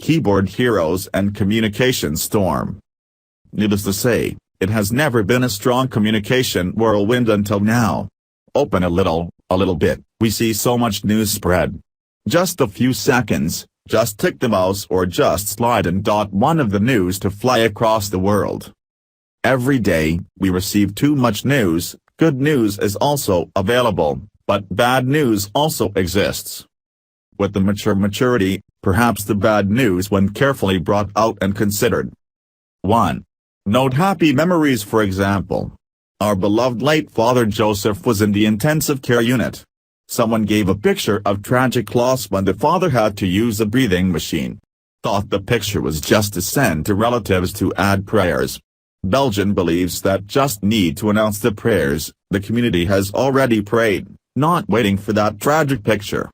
keyboard heroes and communication storm. Needless to say, it has never been a strong communication whirlwind until now. Open a little bit, we see so much news spread. Just a few seconds, just tick the mouse or just slide and dot one of the news to fly across the world. Every day, we receive too much news. Good news is also available, but bad news also exists. With the maturity, perhaps the bad news when carefully brought out and considered. 1. Note happy memories. For example, our beloved late father Joseph was in the intensive care unit. Someone gave a picture of tragic loss when the father had to use a breathing machine. Thought the picture was just to send to relatives to add prayers. Belgium believes that just need to announce the prayers. The community has already prayed, not waiting for that tragic picture.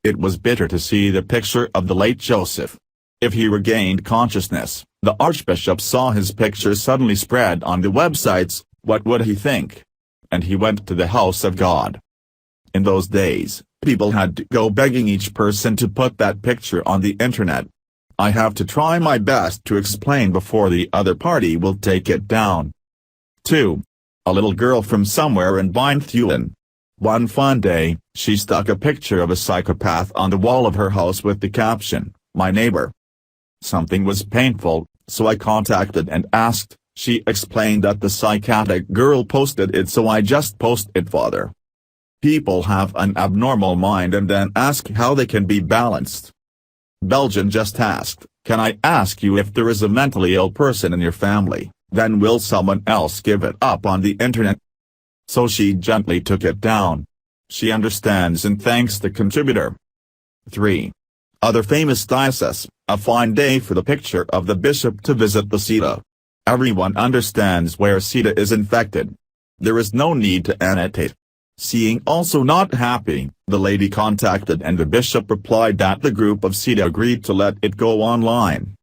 It was bitter to see the picture of the late Joseph. If he regained consciousness, the Archbishop saw his picture suddenly spread on the websites, what would he think? And he went to the house of God. In those days, people had to go begging each person to put that picture on the internet. I have to try my best to explain before the other party will take it down. 2. A little girl from somewhere in Eindhoven. One fun day, she stuck a picture of a psychopath on the wall of her house with the caption, "My neighbor." Something was painful, so I contacted and asked. She explained that the psychotic girl posted it, so I just posted it. Father. People have an abnormal mind and then ask how they can be balanced. Belgian just asked, "Can I ask you if there is a mentally ill person in your family, then will someone else give it up on the internet?" So she gently took it down. She understands and thanks the contributor. 3. Other famous diocese, a fine day for the picture of the bishop to visit the Sita. Everyone understands where Sita is infected. There is no need to annotate. Seeing also not happy, the lady contacted and the bishop replied that the group of Sita agreed to let it go online.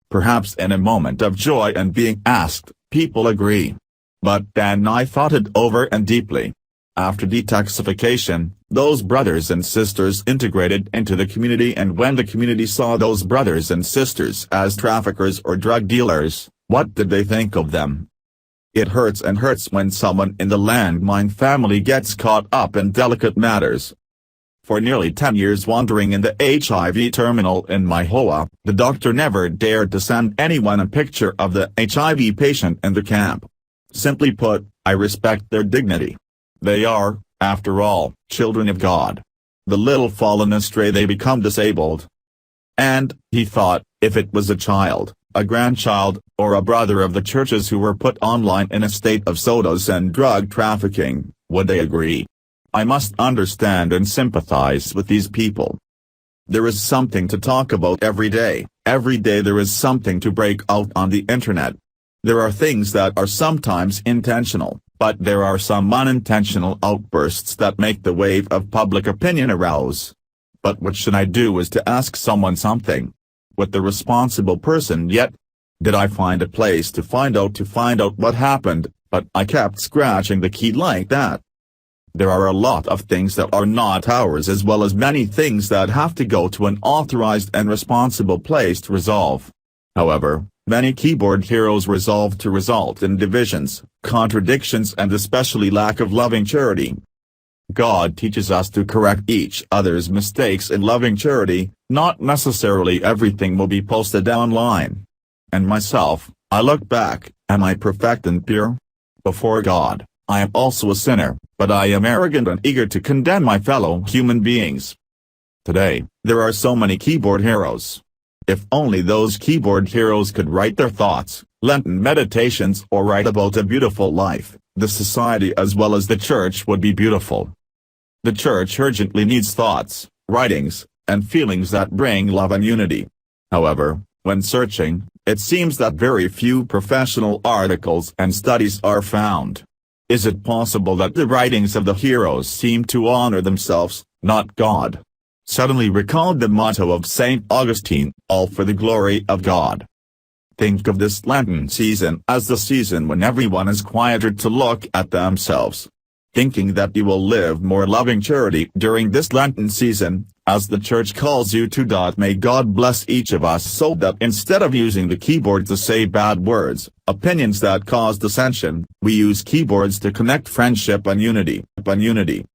Perhaps in a moment of joy and being asked, people agree. But then I thought it over and deeply. After detoxification, those brothers and sisters integrated into the community, and when the community saw those brothers and sisters as traffickers or drug dealers, what did they think of them? It hurts and hurts when someone in the landmine family gets caught up in delicate matters. For nearly 10 years wandering in the HIV terminal in my Hoa, the doctor never dared to send anyone a picture of the HIV patient in the camp. Simply put, I respect their dignity. They are, after all, children of God. The little fallen astray they become disabled. And, he thought, if it was a child, a grandchild, or a brother of the churches who were put online in a state of sodas and drug trafficking, would they agree? I must understand and sympathize with these people. There is something to talk about every day. Every day there is something to break out on the internet. There are things that are sometimes intentional, but there are some unintentional outbursts that make the wave of public opinion arouse. But what should I do is to ask someone something. With the responsible person yet. Did I find a place to find out what happened, but I kept scratching the key like that. There are a lot of things that are not ours, as well as many things that have to go to an authorized and responsible place to resolve. However, many keyboard heroes resolve to result in divisions, contradictions, and especially lack of loving charity. God teaches us to correct each other's mistakes in loving charity. Not necessarily everything will be posted online. And myself, I look back, am I perfect and pure? Before God, I am also a sinner, but I am arrogant and eager to condemn my fellow human beings. Today, there are so many keyboard heroes. If only those keyboard heroes could write their thoughts, Lenten meditations, or write about a beautiful life, the society as well as the church would be beautiful. The church urgently needs thoughts, writings, and feelings that bring love and unity. However, when searching, it seems that very few professional articles and studies are found. Is it possible that the writings of the heroes seem to honor themselves, not God? Suddenly recalled the motto of St. Augustine, all for the glory of God. Think of this Lenten season as the season when everyone is quieter to look at themselves. Thinking that you will live more loving charity during this Lenten season, as the church calls you to. May God bless each of us so that instead of using the keyboard to say bad words, opinions that cause dissension, we use keyboards to connect friendship and unity.